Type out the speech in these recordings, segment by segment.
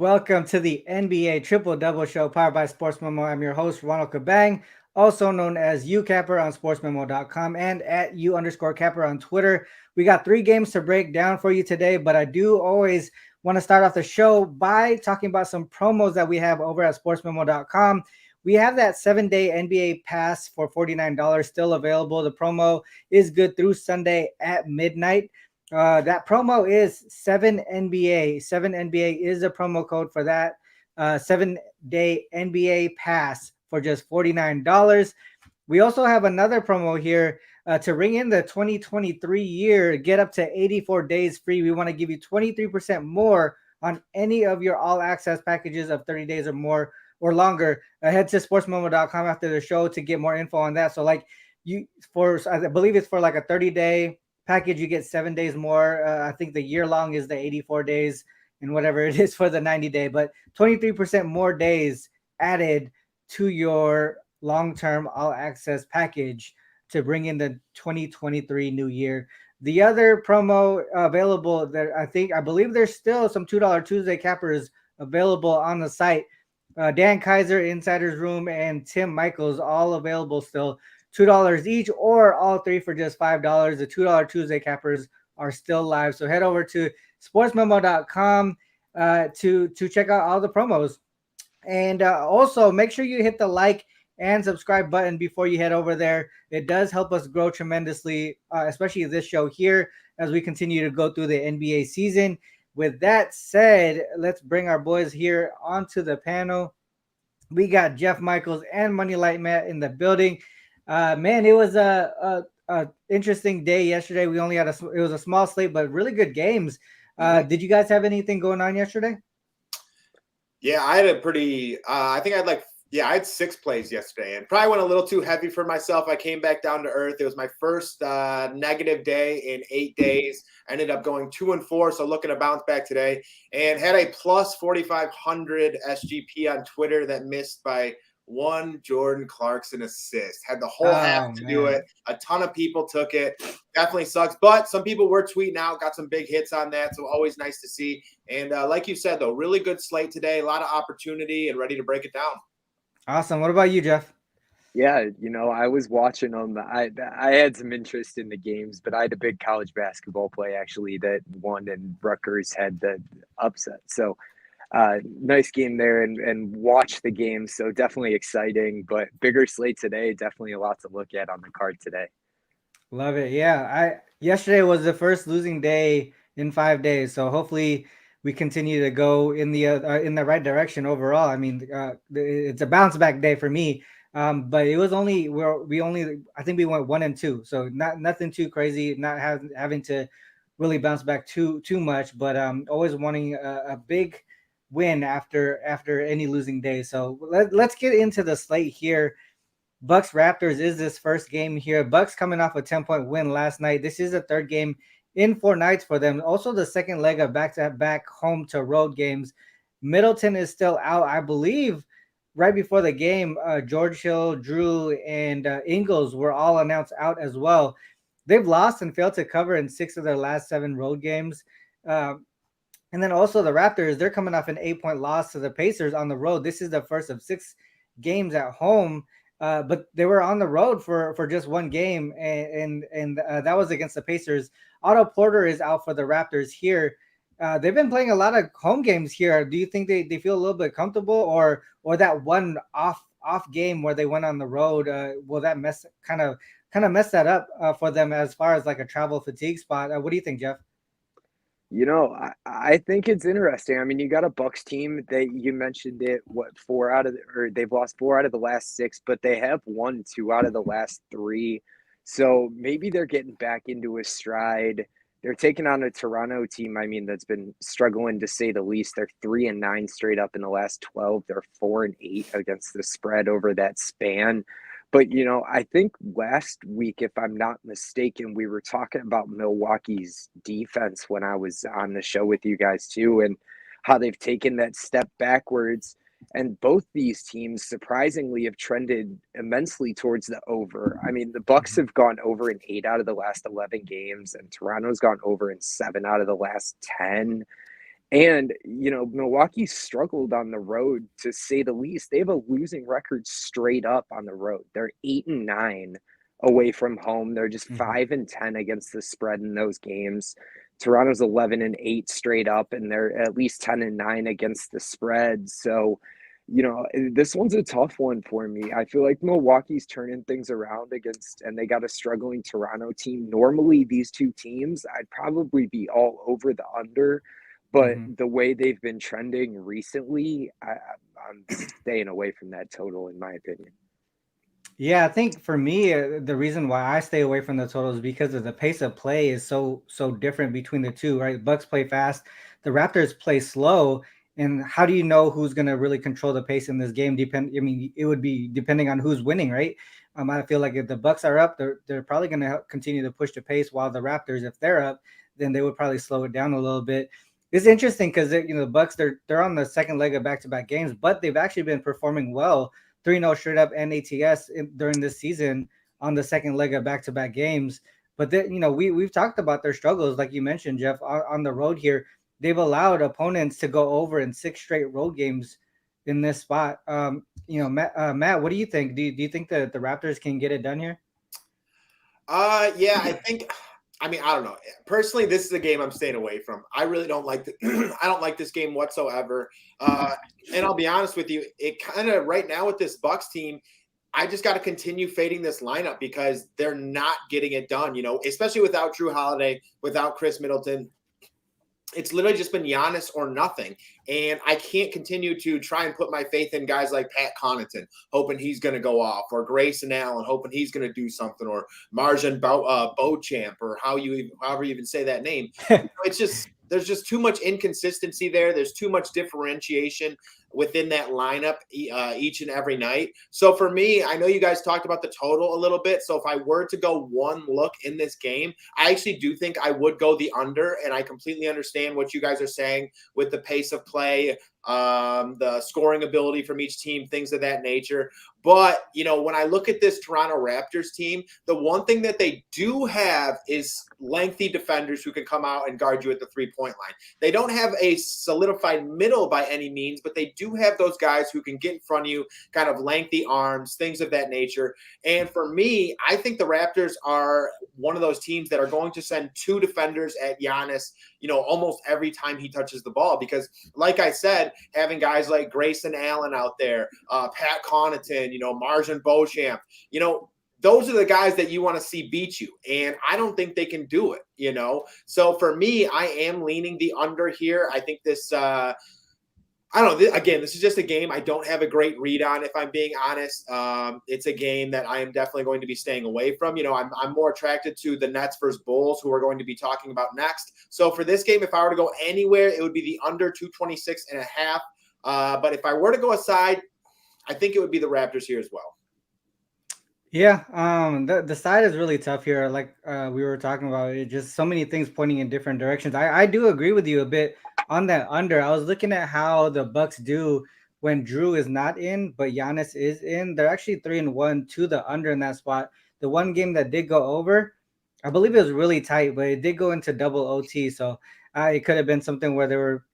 Welcome to the NBA Triple Double Show powered by SportsMemo. I'm your host, Ronald Cabang, also known as UCapper on SportsMemo.com and at U_Capper on Twitter. We got 3 games to break down for you today, but I do always want to start off the show by talking about some promos that we have over at SportsMemo.com. We have that 7-day NBA pass for $49 still available. The promo is good through Sunday at midnight. That promo is 7NBA. 7NBA is a promo code for that 7-day NBA pass for just $49. We also have another promo here to ring in the 2023 year. Get up to 84 days free. We want to give you 23% more on any of your all access packages of 30 days or more or longer. Head to sportsmemo.com after the show to get more info on that. So I believe it's for like a 30-day package, you get 7 days more. I think the year long is the 84 days and whatever it is for the 90-day, but 23% more days added to your long-term all access package to bring in the 2023 new year. The other promo available that I believe there's still some $2 Tuesday cappers available on the site. Dan Kaiser, Insider's Room, and Tim Michaels all available still. $2 each, or all 3 for just $5. The $2 Tuesday cappers are still live. So head over to sportsmemo.com to check out all the promos. And also make sure you hit the like and subscribe button before you head over there. It does help us grow tremendously, especially this show here as we continue to go through the NBA season. With that said, let's bring our boys here onto the panel. We got Jeff Michaels and Moneyline Matt in the building. Man, it was a interesting day yesterday. We only had it was a small slate, but really good games. Did you guys have anything going on yesterday? Yeah, I had a pretty. I think I had 6 plays yesterday, and probably went a little too heavy for myself. I came back down to earth. It was my first negative day in 8 days. I ended up going 2-4, so looking to bounce back today, and had a plus 4,500 SGP on Twitter that missed by 1 Jordan Clarkson assist. Had the whole half to do it. A ton of people took it. Definitely sucks. But some people were tweeting out, got some big hits on that. So always nice to see. And like you said, though, really good slate today. A lot of opportunity and ready to break it down. Awesome. What about you, Jeff? Yeah, I was watching them. I had some interest in the games, but I had a big college basketball play actually that won, and Rutgers had the upset. So nice game there, and watch the game. So definitely exciting, but bigger slate today. Definitely a lot to look at on the card today. Love it. Yeah, yesterday was the first losing day in 5 days, so hopefully we continue to go in the right direction overall. I mean, it's a bounce back day for me, but it was only I think we went 1 and 2, so nothing too crazy. Not having to really bounce back too much, but always wanting a big win after any losing day. So let's get into the slate here. Bucks Raptors is this first game here. Bucks coming off a 10-point win last night. This is the third game in 4 nights for them. Also the second leg of back-to-back home to road games. Middleton is still out, I believe. Right before the game, George Hill, Drew, and Ingles were all announced out as well. They've lost and failed to cover in 6 of their last 7 road games. And then also the Raptors, they're coming off an 8-point loss to the Pacers on the road. This is the first of 6 games at home. But they were on the road for just 1 game, and that was against the Pacers. Otto Porter is out for the Raptors here. They've been playing a lot of home games here. Do you think they feel a little bit comfortable, or that one off game where they went on the road? Will that kind of mess that up for them as far as like a travel fatigue spot? What do you think, Jeff? I think it's interesting. I mean, you got a Bucks team that you mentioned it. They've lost 4 out of the last 6, but they have won 2 out of the last 3. So maybe they're getting back into a stride. They're taking on a Toronto team, I mean, that's been struggling to say the least. They're 3-9 straight up in the last 12. They're 4-8 against the spread over that span. But, I think last week, if I'm not mistaken, we were talking about Milwaukee's defense when I was on the show with you guys too, and how they've taken that step backwards. And both these teams surprisingly have trended immensely towards the over. I mean, the Bucks have gone over in 8 out of the last 11 games, and Toronto's gone over in 7 out of the last 10. And, Milwaukee struggled on the road, to say the least. They have a losing record straight up on the road. They're 8-9 away from home. They're just Mhm. 5-10 against the spread in those games. Toronto's 11-8 straight up, and they're at least 10-9 against the spread. So, this one's a tough one for me. I feel like Milwaukee's turning things around and they got a struggling Toronto team. Normally, these two teams, I'd probably be all over the under, but Mhm. the way they've been trending recently, I'm staying away from that total, in my opinion. Yeah, I think for me, the reason why I stay away from the totals is because of the pace of play is so different between the two, right? Bucks play fast, the Raptors play slow, and how do you know who's going to really control the pace in this game? I mean, it would be depending on who's winning, right? I feel like if the Bucks are up, they're probably going to continue to push the pace, while the Raptors, if they're up, then they would probably slow it down a little bit. It's interesting because the Bucks, they're on the second leg of back-to-back games, but they've actually been performing well, 3-0 straight up and ATS during this season on the second leg of back-to-back games. But then, we've talked about their struggles, like you mentioned, Jeff, on the road here. They've allowed opponents to go over in 6 straight road games in this spot. Matt, what do you think? Do you think that the Raptors can get it done here? Yeah, I think. I mean, I don't know. Personally, this is a game I'm staying away from. I really don't like I don't like this game whatsoever. And I'll be honest with you, it kind of right now with this Bucks team, I just got to continue fading this lineup because they're not getting it done. Especially without Drew Holiday, without Chris Middleton. It's literally just been Giannis or nothing. And I can't continue to try and put my faith in guys like Pat Connaughton, hoping he's going to go off, or Grayson Allen, hoping he's going to do something, or Marjan Beauchamp, or however you even say that name. It's just, there's just too much inconsistency there. There's too much differentiation within that lineup each and every night. So for me, I know you guys talked about the total a little bit. So if I were to go one look in this game, I actually do think I would go the under, and I completely understand what you guys are saying with the pace of play, the scoring ability from each team, things of that nature. But, when I look at this Toronto Raptors team, the one thing that they do have is lengthy defenders who can come out and guard you at the 3-point line. They don't have a solidified middle by any means, but they do have those guys who can get in front of you, kind of lengthy arms, things of that nature. And for me, I think the Raptors are one of those teams that are going to send 2 defenders at Giannis, almost every time he touches the ball. Because, like I said, having guys like Grayson Allen out there, Pat Connaughton, Marjan Beauchamp, those are the guys that you want to see beat you. And I don't think they can do it. So for me, I am leaning the under here. I think this, I don't know. Again, this is just a game I don't have a great read on, if I'm being honest. It's a game that I am definitely going to be staying away from. I'm more attracted to the Nets versus Bulls, who we're going to be talking about next. So for this game, if I were to go anywhere, it would be the under 226.5. But if I were to go aside, I think it would be the Raptors here as well. Yeah, the side is really tough here. Like we were talking about, it just so many things pointing in different directions. I do agree with you a bit on that under. I was looking at how the Bucks do when Drew is not in, but Giannis is in. They're actually 3-1 to the under in that spot. The one game that did go over, I believe it was really tight, but it did go into double OT. So it could have been something where they were,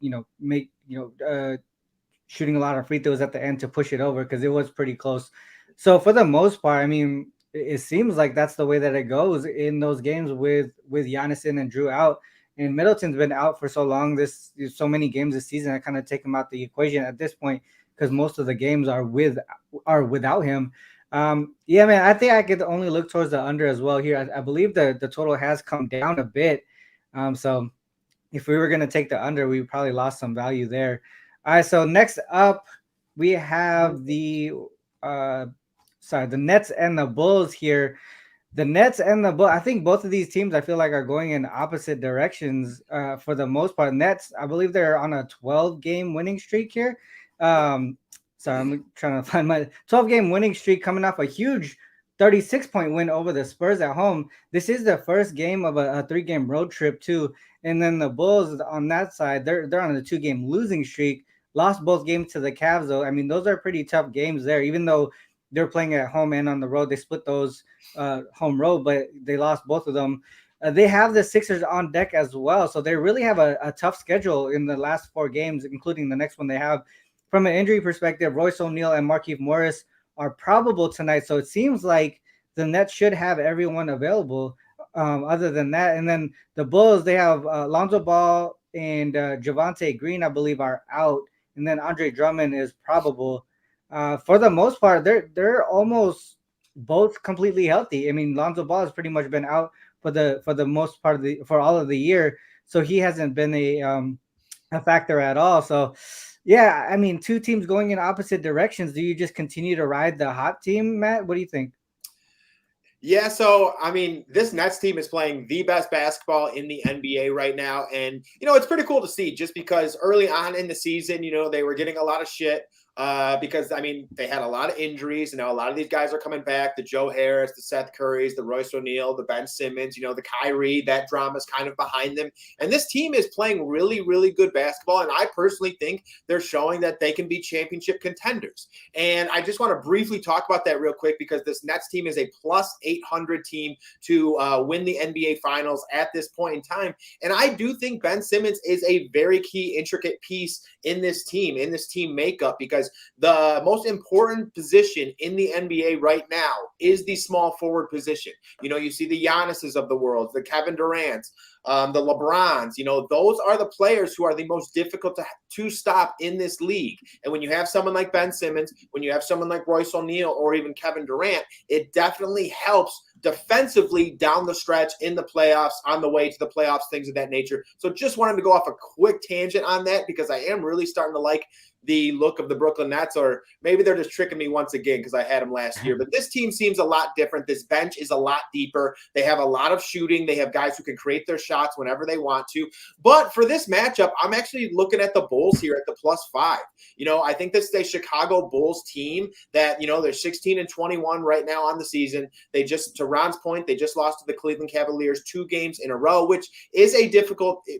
shooting a lot of free throws at the end to push it over, because it was pretty close. So for the most part, I mean, it seems like that's the way that it goes in those games with Giannis in and Drew out. And Middleton's been out for so long, so many games this season. I kind of take him out the equation at this point, because most of the games are without him. Yeah, man, I think I could only look towards the under as well here. I believe the total has come down a bit. So if we were going to take the under, we probably lost some value there. All right, so next up, we have the Nets and the Bulls here. The Nets and the Bulls, I think both of these teams, I feel like, are going in opposite directions for the most part. Nets, I believe they're on a 12-game winning streak here. Sorry, I'm trying to find my 12-game winning streak, coming off a huge 36-point win over the Spurs at home. This is the first game of a 3-game road trip too. And then the Bulls on that side, they're on a 2-game losing streak. Lost both games to the Cavs, though. I mean, those are pretty tough games there. Even though they're playing at home and on the road, they split those home road, but they lost both of them. they have the Sixers on deck as well. So they really have a tough schedule in the last 4 games, including the next one they have. From an injury perspective, Royce O'Neal and Markieff Morris are probable tonight. So it seems like the Nets should have everyone available. Other than that, and then the Bulls, they have Lonzo Ball and Javante Green, I believe, are out, and then Andre Drummond is probable. For the most part, they're almost both completely healthy. I mean, Lonzo Ball has pretty much been out for the most part for all of the year, so he hasn't been a factor at all. So, yeah, I mean, two teams going in opposite directions. Do you just continue to ride the hot team, Matt? What do you think? Yeah, so I mean, this Nets team is playing the best basketball in the NBA right now. And, it's pretty cool to see just because early on in the season, they were getting a lot of shit because, I mean, they had a lot of injuries. A lot of these guys are coming back. The Joe Harris, the Seth Currys, the Royce O'Neal, the Ben Simmons, the Kyrie, that drama is kind of behind them. And this team is playing really, really good basketball. And I personally think they're showing that they can be championship contenders. And I just want to briefly talk about that real quick because this Nets team is a plus 800 team to win the NBA Finals at this point in time. And I do think Ben Simmons is a very key, intricate piece in this team makeup, because the most important position in the NBA right now is the small forward position. You see the Giannis's of the world, the Kevin Durant's, the LeBrons, those are the players who are the most difficult to stop in this league. And when you have someone like Ben Simmons, when you have someone like Royce O'Neal or even Kevin Durant, it definitely helps defensively down the stretch in the playoffs, on the way to the playoffs, things of that nature. So just wanted to go off a quick tangent on that because I am really starting to like the look of the Brooklyn Nets, or maybe they're just tricking me once again because I had them last year. But this team seems a lot different. This bench is a lot deeper. They have a lot of shooting. They have guys who can create their shots whenever they want to. But for this matchup, I'm actually looking at the Bulls here at the +5. I think this is a Chicago Bulls team that, they're 16-21 right now on the season. To Ron's point, they just lost to the Cleveland Cavaliers 2 games in a row, which is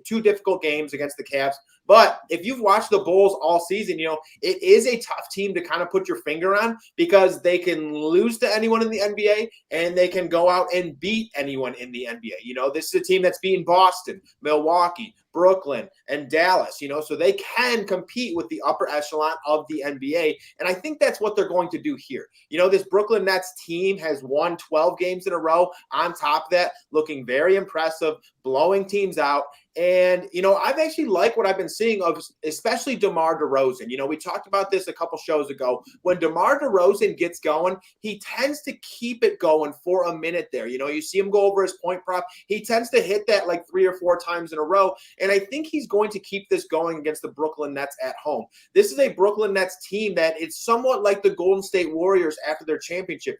two difficult games against the Cavs. But if you've watched the Bulls all season, it is a tough team to kind of put your finger on because they can lose to anyone in the NBA and they can go out and beat anyone in the NBA. This is a team that's beaten Boston, Milwaukee, Brooklyn, and Dallas, so they can compete with the upper echelon of the NBA. And I think that's what they're going to do here. This Brooklyn Nets team has won 12 games in a row. On top of that, looking very impressive, blowing teams out. And, I've actually liked what I've been seeing of especially DeMar DeRozan. We talked about this a couple shows ago. When DeMar DeRozan gets going, he tends to keep it going for a minute there. You see him go over his point prop. He tends to hit that like 3 or 4 times in a row. And I think he's going to keep this going against the Brooklyn Nets at home. This is a Brooklyn Nets team that is somewhat like the Golden State Warriors after their championship.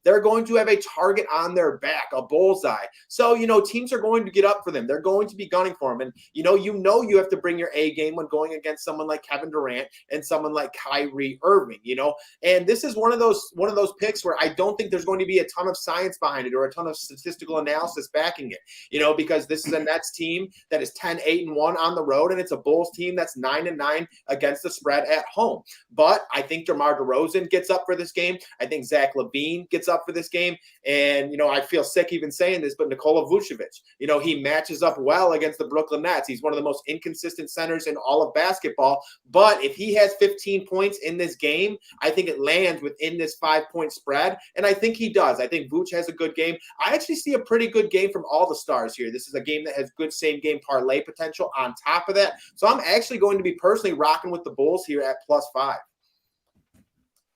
They're going to have a target on their back, a bullseye. So, teams are going to get up for them. They're going to be gunning for him. And, you have to bring your A game when going against someone like Kevin Durant and someone like Kyrie Irving, and this is one of those picks where I don't think there's going to be a ton of science behind it or a ton of statistical analysis backing it, because this is a Nets team that is 10-8-1 on the road, and it's a Bulls team that's 9-9 against the spread at home. But I think DeMar DeRozan gets up for this game. I think Zach LaVine gets up for this game. And, I feel sick even saying this, but Nikola Vucevic, he matches up well against the Brooklyn Nets. He's one of the most inconsistent centers in all of basketball. But if he has 15 points in this game, I think it lands within this 5-point spread. And I think he does. I think Vooch has a good game. I actually see a pretty good game from all the stars here. This is a game that has good same game parlay potential on top of that. So I'm actually going to be personally rocking with the Bulls here at +5.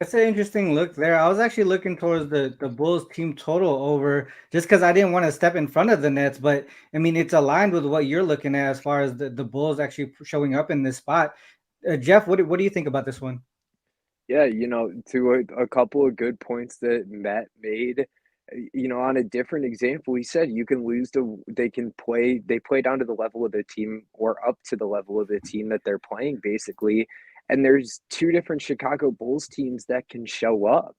That's an interesting look there. I was actually looking towards the Bulls team total over just because I didn't want to step in front of the Nets. But I mean, it's aligned with what you're looking at as far as the Bulls actually showing up in this spot. Jeff, what do you think about this one? Yeah, to a couple of good points that Matt made, on a different example, he said you can lose they play down to the level of the team or up to the level of the team that they're playing, basically. And there's 2 different Chicago Bulls teams that can show up.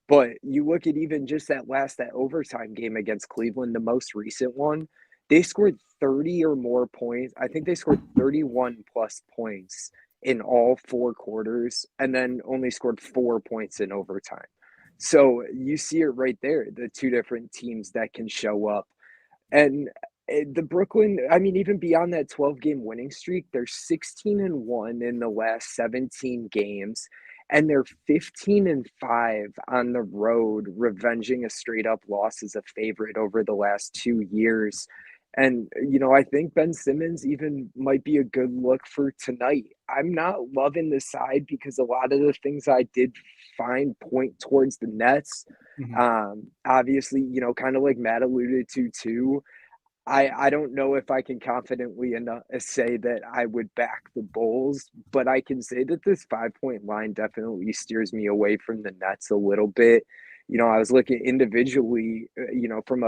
But you look at even just that overtime game against Cleveland, the most recent one, they scored 30 or more points. I think they scored 31 plus points in all 4 quarters and then only scored 4 points in overtime. So you see it right there, the 2 different teams that can show up. And the Brooklyn, I mean, even beyond that 12-game winning streak, they're 16-1 in the last 17 games, and they're 15-5 on the road, revenging a straight up loss as a favorite over the last 2 years. And, I think Ben Simmons even might be a good look for tonight. I'm not loving the side because a lot of the things I did find point towards the Nets. Mhm. Obviously, kind of like Matt alluded to too, I don't know if I can confidently enough say that I would back the Bulls, but I can say that this 5-point line definitely steers me away from the Nets a little bit. I was looking individually, from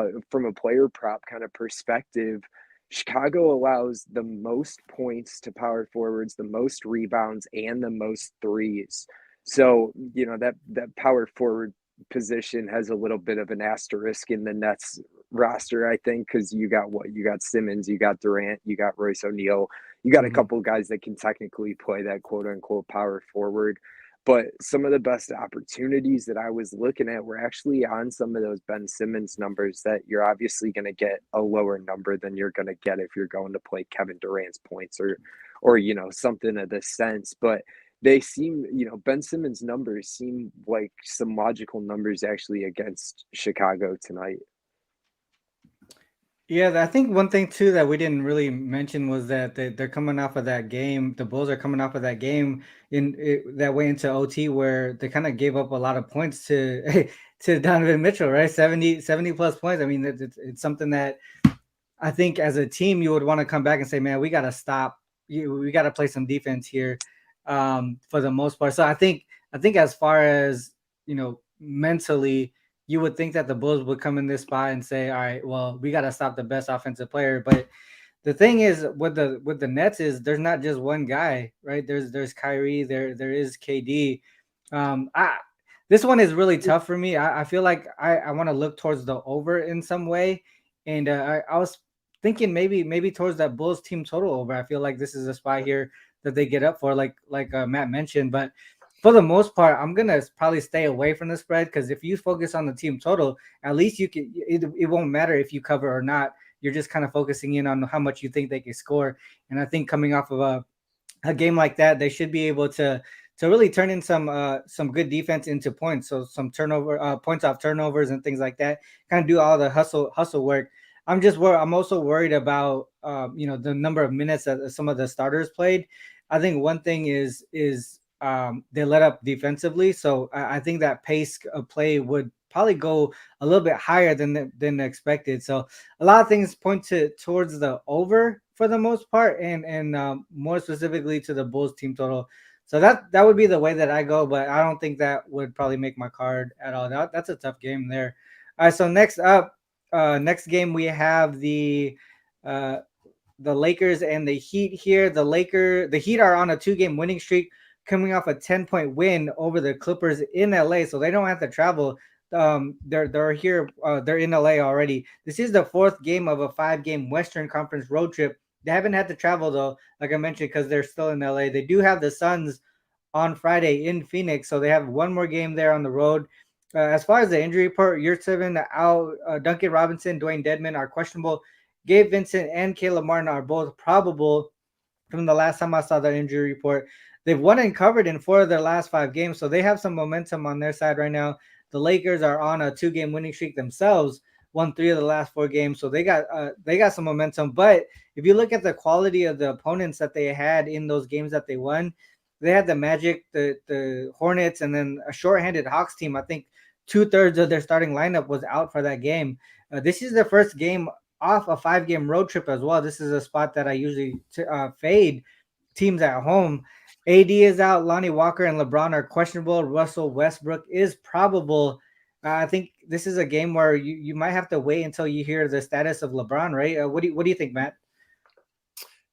a player prop kind of perspective. Chicago allows the most points to power forwards, the most rebounds, and the most threes. So, that power forward position has a little bit of an asterisk in the Nets roster, I think, because you got Simmons, you got Durant, you got Royce O'Neal, you got a Mhm. couple of guys that can technically play that quote unquote power forward. But some of the best opportunities that I was looking at were actually on some of those Ben Simmons numbers that you're obviously going to get a lower number than you're going to get if you're going to play Kevin Durant's points or something of this sense. But they seem, Ben Simmons' numbers seem like some logical numbers actually against Chicago tonight. Yeah, I think one thing too that we didn't really mention was that they're coming off of that game. The Bulls are coming off of that game that went into OT where they kind of gave up a lot of points to to Donovan Mitchell, right? 70 plus points. I mean, it's something that I think as a team you would want to come back and say, man, we got to stop. We got to play some defense here, for the most part. So I think as far as mentally, you would think that the Bulls would come in this spot and say, all right, well, we got to stop the best offensive player. But the thing is with the Nets is there's not just one guy, right? There's Kyrie, there is KD. I This one is really tough for me. I feel like I want to look towards the over in some way, and I was thinking maybe towards that Bulls team total over. I feel like this is a spot here that they get up for, like Matt mentioned. But for the most part, I'm gonna probably stay away from the spread because if you focus on the team total, at least you can. It won't matter if you cover or not. You're just kind of focusing in on how much you think they can score. And I think coming off of a game like that, they should be able to really turn in some good defense into points. So some turnover points off turnovers and things like that. Kind of do all the hustle work. I'm also worried about the number of minutes that some of the starters played. I think one thing is they let up defensively, so I think that pace of play would probably go a little bit higher than expected. So a lot of things point towards the over for the most part, and more specifically to the Bulls team total. So that would be the way that I go, but I don't think that would probably make my card at all. That's a tough game there. All right, so next up, next game we have uh, the Lakers and the Heat here. The Heat are on a 2-game winning streak, coming off a 10-point win over the Clippers in LA, so they don't have to travel. They're here. They're in LA already. This is the 4th game of a 5-game Western Conference road trip. They haven't had to travel though, like I mentioned, because they're still in LA. They do have the Suns on Friday in Phoenix, so they have one more game there on the road. As far as the injury report, Yurtseven out, Duncan Robinson, Dwayne Dedman are questionable. Gabe Vincent and Caleb Martin are both probable from the last time I saw the injury report. They've won and covered in 4 of their last 5 games, so they have some momentum on their side right now. The Lakers are on a 2-game winning streak themselves, won 3 of the last 4 games, so they got some momentum. But if you look at the quality of the opponents that they had in those games that they won, they had the Magic, the Hornets, and then a shorthanded Hawks team. I think 2/3 of their starting lineup was out for that game. This is their first game off a 5-game road trip as well. This is a spot that I usually fade teams at home. AD is out. Lonnie Walker and LeBron are questionable. Russell Westbrook is probable. I think this is a game where you might have to wait until you hear the status of LeBron, right? What do you think, Matt?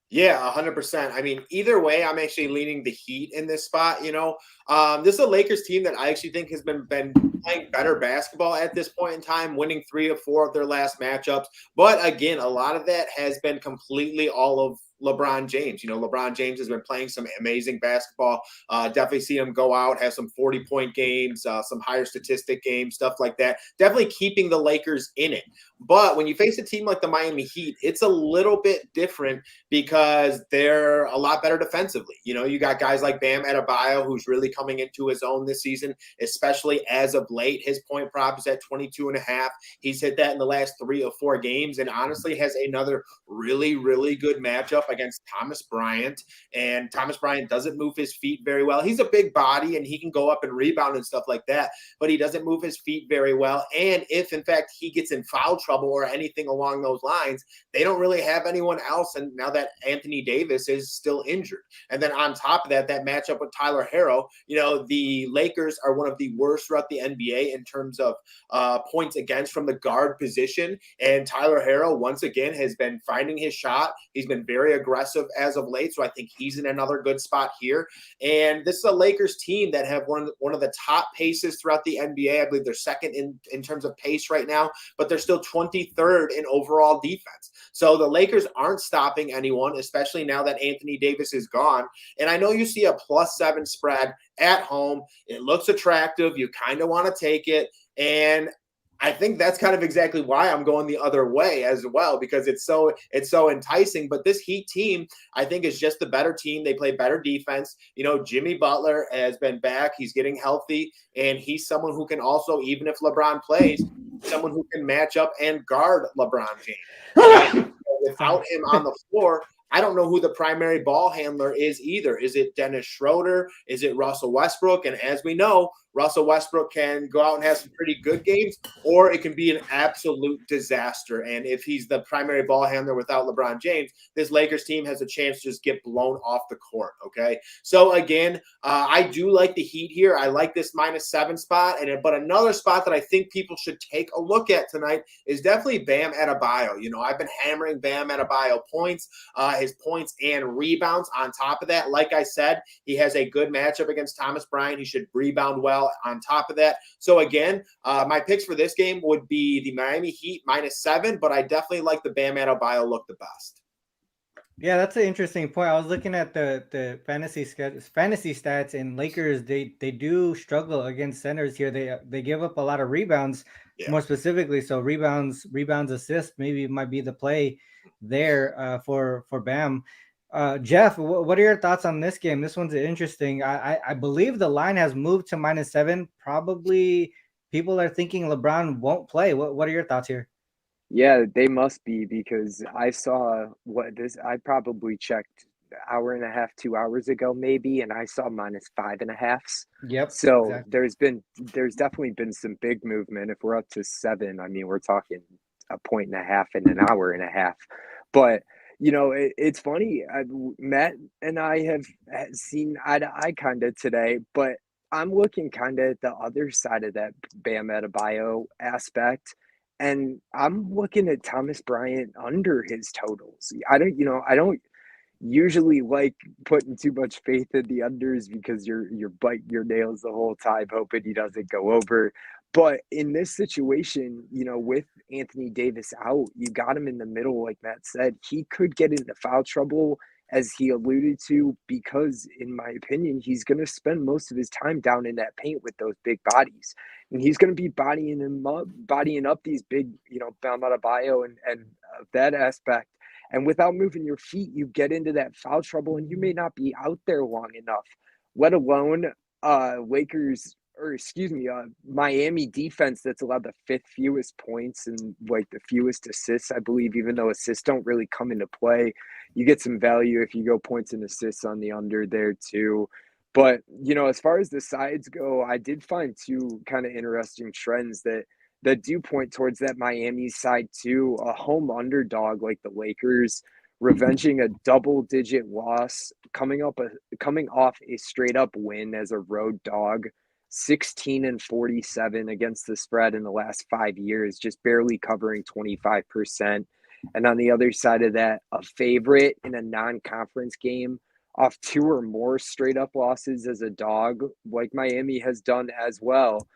Yeah, 100%. I mean, either way, I'm actually leaning the Heat in this spot. This is a Lakers team that I actually think has been playing better basketball at this point in time, winning 3 of 4 of their last matchups. But again, a lot of that has been completely all of LeBron James. LeBron James has been playing some amazing basketball. Definitely see him go out, have some 40-point games, some higher statistic games, stuff like that. Definitely keeping the Lakers in it. But when you face a team like the Miami Heat, it's a little bit different because they're a lot better defensively. You got guys like Bam Adebayo, who's really coming into his own this season, especially as of late. His point prop is at 22.5. He's hit that in the last 3 or 4 games, and honestly has another really, really good matchup against Thomas Bryant. And Thomas Bryant doesn't move his feet very well. He's a big body and he can go up and rebound and stuff like that, but he doesn't move his feet very well. And if in fact he gets in foul trouble or anything along those lines, they don't really have anyone else. And now that Anthony Davis is still injured. And then on top of that, that matchup with Tyler Herro, the Lakers are one of the worst throughout the NBA in terms of points against from the guard position. And Tyler Herro, once again, has been finding his shot. He's been very aggressive as of late. So I think he's in another good spot here. And this is a Lakers team that have one of the top paces throughout the NBA. I believe they're second in terms of pace right now, but they're still 23rd in overall defense. So the Lakers aren't stopping anyone, especially now that Anthony Davis is gone. And I know you see a +7 spread at home. It looks attractive. You kind of want to take it. And I think that's kind of exactly why I'm going the other way as well, because it's so enticing. But this Heat team, I think, is just the better team. They play better defense. Jimmy Butler has been back. He's getting healthy, and he's someone who can also, even if LeBron plays, someone who can match up and guard LeBron James. Without him on the floor, I don't know who the primary ball handler is either. Is it Dennis Schroeder? Is it Russell Westbrook? And as we know, Russell Westbrook can go out and have some pretty good games, or it can be an absolute disaster. And if he's the primary ball handler without LeBron James, this Lakers team has a chance to just get blown off the court, okay? So, again, I do like the Heat here. I like this -7 spot. But another spot that I think people should take a look at tonight is definitely Bam Adebayo. I've been hammering Bam Adebayo points, his points and rebounds. On top of that, like I said, he has a good matchup against Thomas Bryant. He should rebound well on top of that. So again, my picks for this game would be the Miami Heat -7, but I definitely like the Bam Adebayo look the best. Yeah, that's an interesting point. I was looking at the fantasy stats, and Lakers they do struggle against centers here. They give up a lot of rebounds, more specifically. So rebounds, assists, maybe might be the play there for Bam. Jeff, what are your thoughts on this game? This one's interesting. I believe the line has moved to -7. Probably people are thinking LeBron won't play. What are your thoughts here? Yeah, they must be, because I saw I probably checked an hour and a half, 2 hours ago, maybe, and I saw -5.5s. Yep. So Exactly. there's definitely been some big movement. If we're up to 7, I mean, we're talking a point and a half in an hour and a half. But it's funny. Matt and I have seen eye to eye kind of today, but I'm looking kind of at the other side of that Bam Adebayo aspect. And I'm looking at Thomas Bryant under his totals. I don't usually like putting too much faith in the unders, because you're biting your nails the whole time hoping he doesn't go over. But in this situation, with Anthony Davis out, you got him in the middle, like Matt said. He could get into foul trouble, as he alluded to, because in my opinion, he's going to spend most of his time down in that paint with those big bodies. And he's going to be bodying up these big, Bam Adebayo and that aspect. And without moving your feet, you get into that foul trouble, and you may not be out there long enough, let alone Miami defense that's allowed the 5th fewest points and like the fewest assists, I believe, even though assists don't really come into play. You get some value if you go points and assists on the under there too. But, as far as the sides go, I did find 2 kind of interesting trends that do point towards that Miami side too. A home underdog like the Lakers, revenging a double-digit loss, coming off a straight-up win as a road dog, 16-47 against the spread in the last 5 years, just barely covering 25%. And on the other side of that, a favorite in a non-conference game off 2 or more straight-up losses as a dog, like Miami has done as well.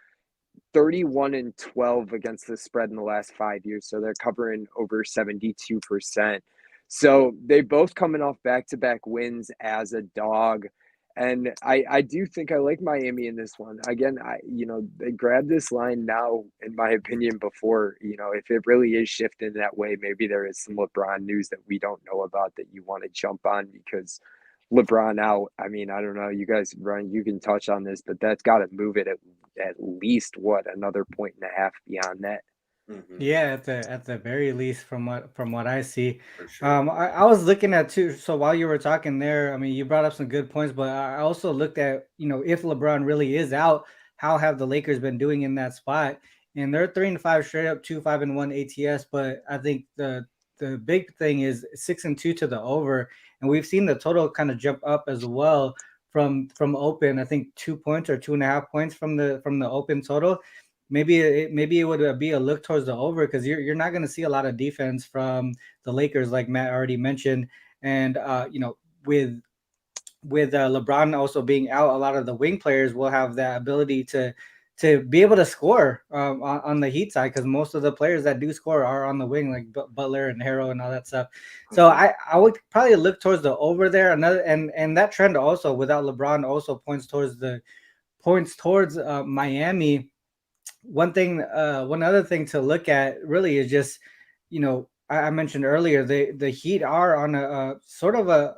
31-12 against the spread in the last 5 years. So they're covering over 72%. So they both coming off back-to-back wins as a dog. And I do think I like Miami in this one. Again, they grabbed this line now, in my opinion, before, if it really is shifting that way, maybe there is some LeBron news that we don't know about that you want to jump on because LeBron out. I mean, I don't know. You guys, Ryan, you can touch on this, but that's got to move it at least, another point and a half beyond that. Yeah, at the very least, from what I see, For sure. I was looking at too. So while you were talking there, I mean, you brought up some good points, but I also looked at if LeBron really is out, how have the Lakers been doing in that spot? And they're 3-5 straight up, 2-5-1 ATS. But I think the big thing is 6-2 to the over, and we've seen the total kind of jump up as well from open. I think 2 points or 2.5 points from the open total. Maybe it would be a look towards the over because you're not going to see a lot of defense from the Lakers, like Matt already mentioned, and with LeBron also being out, a lot of the wing players will have that ability to be able to score on the Heat side because most of the players that do score are on the wing, like Butler and Harrow and all that stuff. So I would probably look towards the over there. Another and that trend also without LeBron also points towards Miami. One other thing to look at really is just, I mentioned earlier the Heat are on a sort of a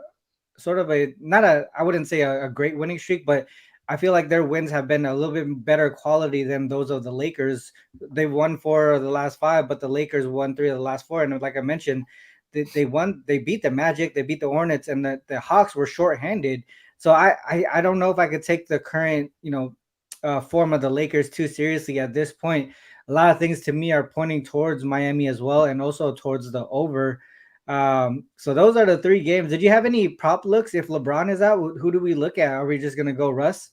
not a I wouldn't say a great winning streak, but I feel like their wins have been a little bit better quality than those of the Lakers. They've won 4 of the last 5, but the Lakers won 3 of the last 4. And like I mentioned, they beat the Magic, they beat the Hornets, and the Hawks were shorthanded. So I don't know if I could take the current, form of the Lakers too seriously at this point. A lot of things to me are pointing towards Miami as well, and also towards the over. So those are the 3 games. Did you have any prop looks if LeBron is out? Who do we look at? Are we just gonna go Russ?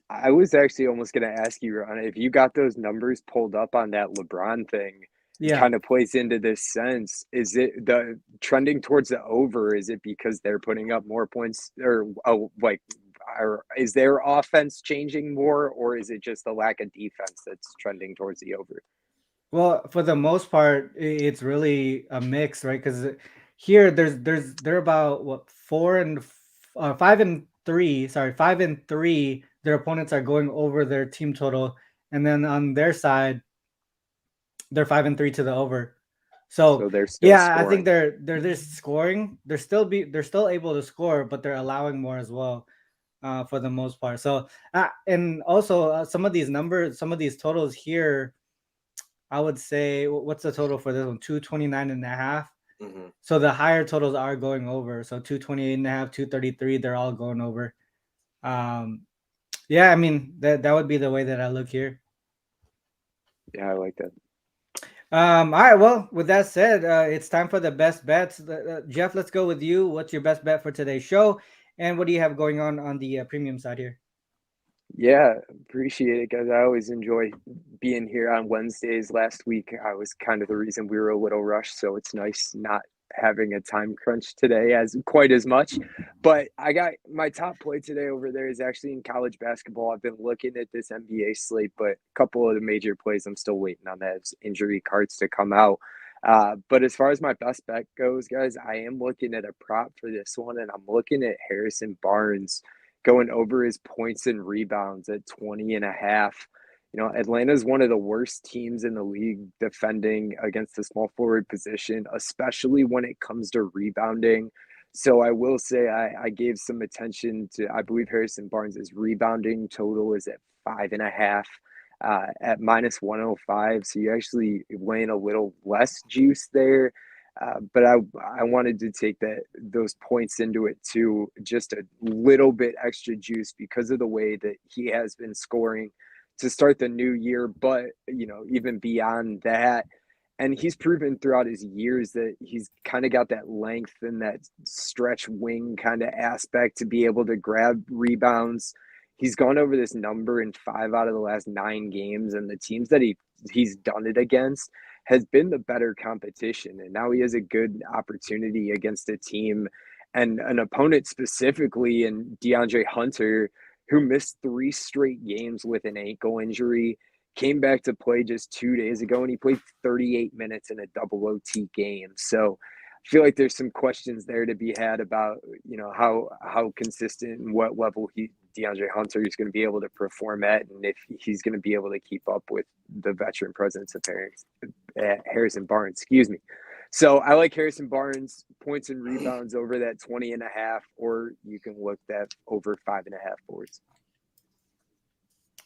I was actually almost going to ask you, Ron, if you got those numbers pulled up on that LeBron thing. It Yeah. kind of plays into this sense. Is it the trending towards the over? Is it because they're putting up more points, or is their offense changing more, or is it just the lack of defense that's trending towards the over? Well, for the most part, it's really a mix, right? Because here they're about what 5-3. Sorry, 5-3. Their opponents are going over their team total, and then on their side, they're 5-3 to the over. So they're still yeah, I scoring. think they're just scoring. They're still able to score, but they're allowing more as well, for the most part. So and also some of these numbers, some of these totals here, I would say what's the total for this one? 229.5. So the higher totals are going over. So 228.5, 233, they're all going over. Yeah, I mean that would be the way that I look here. Yeah, I like that. All right. Well, with that said, it's time for the best bets. Jeff, let's go with you. What's your best bet for today's show, and what do you have going on the premium side here? Yeah, appreciate it, guys. I always enjoy being here on Wednesdays. Last week, I was kind of the reason we were a little rushed, so it's nice not having a time crunch today as quite as much. But I got my top play today over there is actually in college basketball. I've been looking at this NBA slate, but a couple of the major plays I'm still waiting on those injury cards to come out. But as far as my best bet goes, guys, I am looking at a prop for this one, and I'm looking at Harrison Barnes going over his points and rebounds at 20.5. Atlanta's one of the worst teams in the league defending against the small forward position, especially when it comes to rebounding. So I will say I gave some attention to, I believe Harrison Barnes' rebounding total is at 5.5 at minus 105. So you actually laying a little less juice there. But I wanted to take those points into it too, just a little bit extra juice because of the way that he has been scoring to start the new year. But even beyond that, and he's proven throughout his years that he's kind of got that length and that stretch wing kind of aspect to be able to grab rebounds. He's gone over this number in 5 out of the last 9 games, and the teams that he's done it against has been the better competition. And now he has a good opportunity against a team and an opponent specifically in DeAndre Hunter, who missed 3 straight games with an ankle injury. came back to play just 2 days ago, and he played 38 minutes in a double OT game. So I feel like there's some questions there to be had about, how consistent and what level DeAndre Hunter is going to be able to perform at, and if he's going to be able to keep up with the veteran presence of Harrison Barnes. Excuse me. So I like Harrison Barnes points and rebounds over that 20.5, or you can look that over 5.5 boards.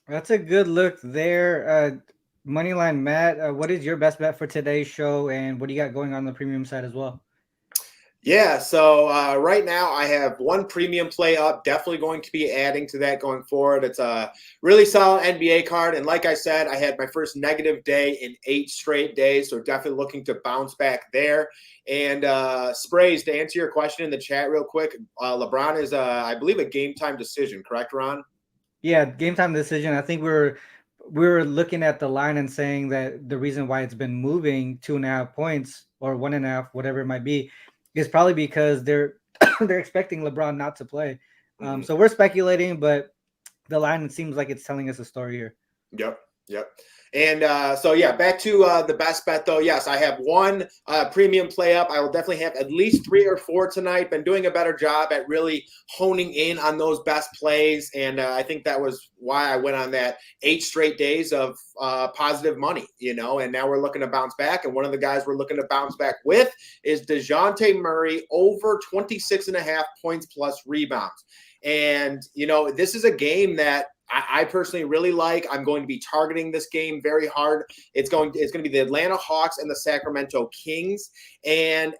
That's a good look there. Moneyline Matt, what is your best bet for today's show, and what do you got going on the premium side as well? Yeah, so right now I have one premium play up. Definitely going to be adding to that going forward. It's a really solid NBA card. And like I said, I had my first negative day in 8 straight days. So definitely looking to bounce back there. And Sprays, to answer your question in the chat real quick, LeBron is, I believe, a game time decision. Correct, Ron? Yeah, game time decision. I think we were looking at the line and saying that the reason why it's been moving 2.5 points or 1.5, whatever it might be, is probably because they're expecting LeBron not to play. So we're speculating, but the line, it seems like it's telling us a story here. Yep. And so, yeah, back to the best bet, though. Yes, I have one premium play up. I will definitely have at least 3 or 4 tonight. Been doing a better job at really honing in on those best plays. And I think that was why I went on that 8 straight days of positive money, and now we're looking to bounce back. And one of the guys we're looking to bounce back with is DeJounte Murray over 26.5 points plus rebounds. And, this is a game that I personally really like. I'm going to be targeting this game very hard. It's going to be the Atlanta Hawks and the Sacramento Kings. And,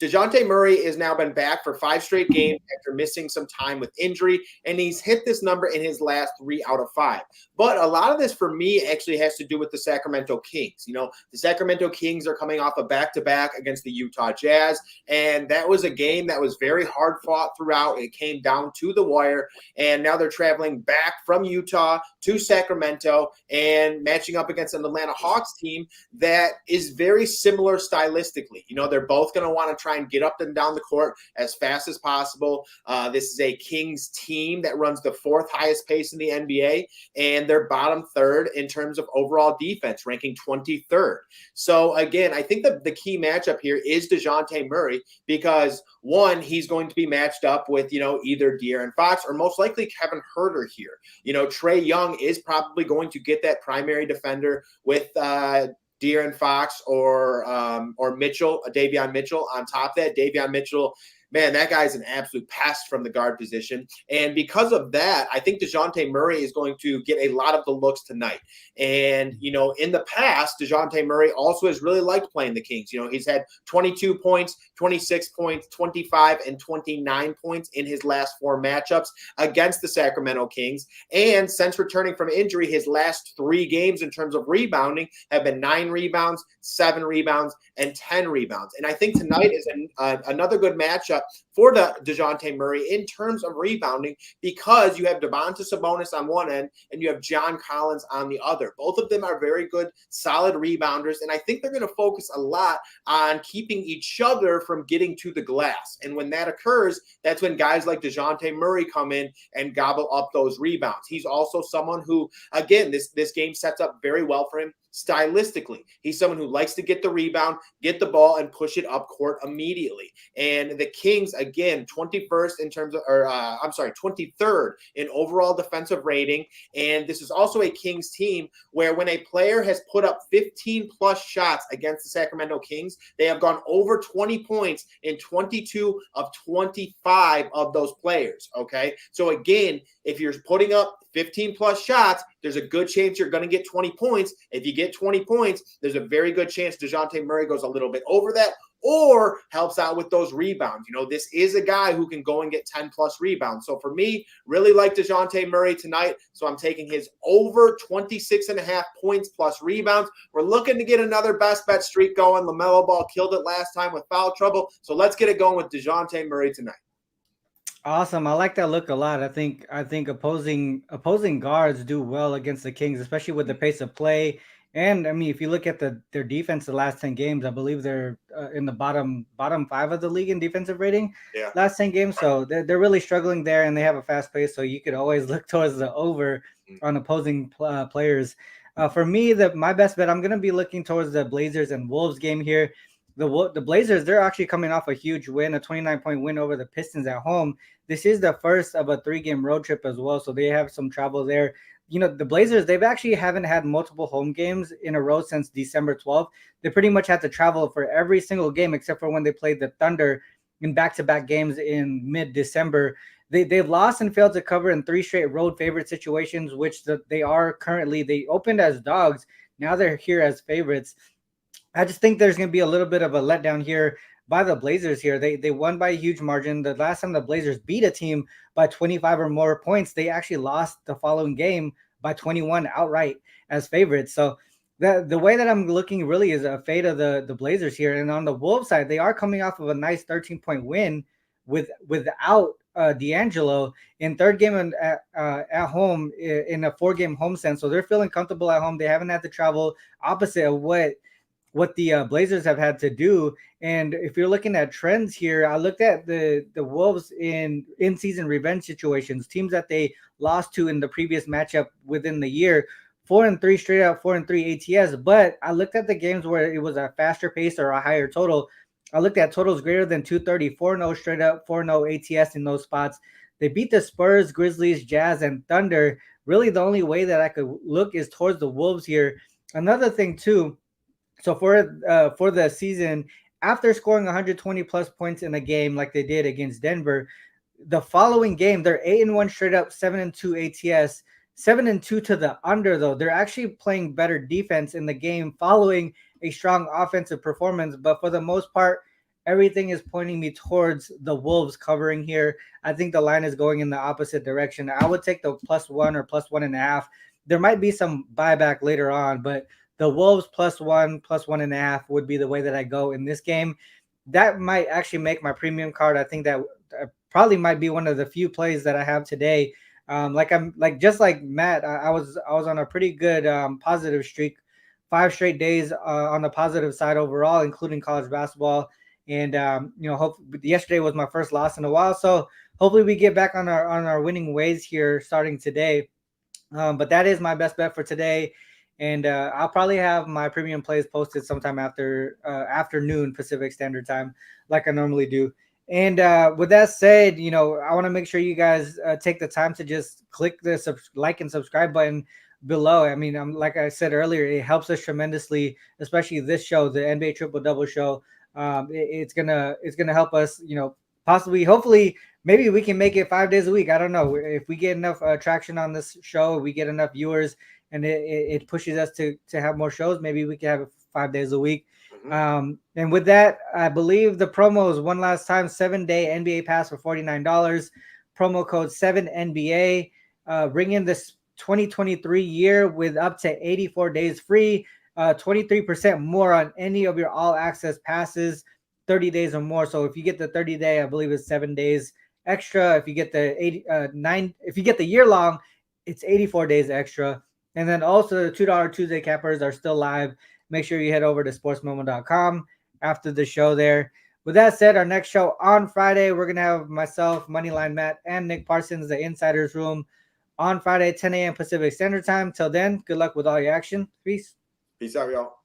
DeJounte Murray has now been back for 5 straight games after missing some time with injury, and he's hit this number in his last 3 out of 5. But a lot of this for me actually has to do with the Sacramento Kings. The Sacramento Kings are coming off a back-to-back against the Utah Jazz, and that was a game that was very hard fought throughout. It came down to the wire, and now they're traveling back from Utah to Sacramento and matching up against an Atlanta Hawks team that is very similar stylistically. They're both going to want to try and get up and down the court as fast as possible. This is a Kings team that runs the 4th highest pace in the NBA, and they're bottom 3rd in terms of overall defense, ranking 23rd. So again, I think that the key matchup here is DeJounte Murray because, one, he's going to be matched up with, either De'Aaron Fox or most likely Kevin Huerter here. Trae Young is probably going to get that primary defender with De'Aaron Fox or Mitchell, Davion Mitchell on top of that. Davion Mitchell, man, that guy's an absolute pest from the guard position. And because of that, I think DeJounte Murray is going to get a lot of the looks tonight. And, in the past, DeJounte Murray also has really liked playing the Kings. He's had 22 points, 26 points, 25, and 29 points in his last 4 matchups against the Sacramento Kings. And since returning from injury, his last 3 games in terms of rebounding have been 9 rebounds, 7 rebounds, and 10 rebounds. And I think tonight is another good matchup for the DeJounte Murray in terms of rebounding because you have Domantas Sabonis on one end and you have John Collins on the other. Both of them are very good, solid rebounders, and I think they're going to focus a lot on keeping each other from getting to the glass. And when that occurs, that's when guys like DeJounte Murray come in and gobble up those rebounds. He's also someone who, again, this game sets up very well for him stylistically. He's someone who likes to get the rebound, get the ball, and push it up court immediately. And the Kings, again, 21st in terms of, 23rd in overall defensive rating. And this is also a Kings team where when a player has put up 15 plus shots against the Sacramento Kings, they have gone over 20 points in 22 of 25 of those players. Okay. So again, if you're putting up 15 plus shots, there's a good chance you're going to get 20 points. If you get 20 points, there's a very good chance DeJounte Murray goes a little bit over that or helps out with those rebounds. This is a guy who can go and get 10 plus rebounds. So for me, really like DeJounte Murray tonight. So I'm taking his over 26.5 points plus rebounds. We're looking to get another best bet streak going. LaMelo Ball killed it last time with foul trouble. So let's get it going with DeJounte Murray tonight. Awesome. I like that look a lot. I think opposing guards do well against the Kings, especially with the pace of play. And I mean, if you look at their defense the last 10 games, I believe they're in the bottom 5 of the league in defensive rating. Yeah. Last 10 games. So they're really struggling there, and they have a fast pace. So you could always look towards the over on opposing players. For me, my best bet, I'm going to be looking towards the Blazers and Wolves game here. The Blazers, they're actually coming off a huge win, a 29-point win over the Pistons at home. This is the first of a 3-game road trip as well, so they have some travel there. The Blazers, they've actually haven't had multiple home games in a row since December 12th. They pretty much had to travel for every single game except for when they played the Thunder in back-to-back games in mid-December. They've lost and failed to cover in 3 straight road favorite situations, which they are currently. They opened as dogs. Now they're here as favorites. I just think there's going to be a little bit of a letdown here by the Blazers here. They won by a huge margin. The last time the Blazers beat a team by 25 or more points, they actually lost the following game by 21 outright as favorites. So the way that I'm looking really is a fade of the Blazers here. And on the Wolves side, they are coming off of a nice 13-point win without D'Angelo in third game at home in a 4-game homestand. So they're feeling comfortable at home. They haven't had to travel, opposite of what the Blazers have had to do. And if you're looking at trends here, I looked at the Wolves in season revenge situations, teams that they lost to in the previous matchup within the year. 4-3 straight out, 4-3 ATS. But I looked at the games where it was a faster pace or a higher total. I looked at totals greater than 230, 4-0 straight up, 4-0 ATS in those spots. They beat the Spurs, Grizzlies, Jazz, and Thunder. Really, the only way that I could look is towards the Wolves here. Another thing, too, so for the season, after scoring 120 plus points in a game like they did against Denver, the following game they're 8-1 straight up, 7-2 ATS, 7-2 to the under. Though they're actually playing better defense in the game following a strong offensive performance, but for the most part, everything is pointing me towards the Wolves covering here. I think the line is going in the opposite direction. I would take the +1 or +1.5. There might be some buyback later on, but the Wolves +1, +1.5 would be the way that I go in this game. That might actually make my premium card. I think that probably might be one of the few plays that I have today. Just like Matt, I was on a pretty good positive streak, 5 straight days on the positive side overall, including college basketball. And yesterday was my first loss in a while, so hopefully we get back on our winning ways here starting today. But that is my best bet for today. And I'll probably have my premium plays posted sometime after afternoon Pacific Standard Time, like I normally do. And with that said, I want to make sure you guys take the time to just click the like and subscribe button below. I mean, like I said earlier, it helps us tremendously, especially this show, the NBA Triple Double Show. It's gonna help us, possibly, hopefully, maybe we can make it 5 days a week. I don't know if we get enough traction on this show, we get enough viewers, and it pushes us to have more shows. Maybe we can have it 5 days a week. Mm-hmm. And with that, I believe the promo is one last time, 7-day NBA pass for $49. Promo code 7NBA. Bring in this 2023 year with up to 84 days free, 23% more on any of your all access passes, 30 days or more. So if you get the 30-day, I believe it's 7 days extra. If you get the if you get the year long, it's 84 days extra. And then also the $2 Tuesday cappers are still live. Make sure you head over to sportsmemo.com after the show there. With that said, our next show on Friday, we're going to have myself, Moneyline Matt, and Nick Parsons, the Insiders Room, on Friday, 10 a.m. Pacific Standard Time. Till then, good luck with all your action. Peace. Peace out, y'all.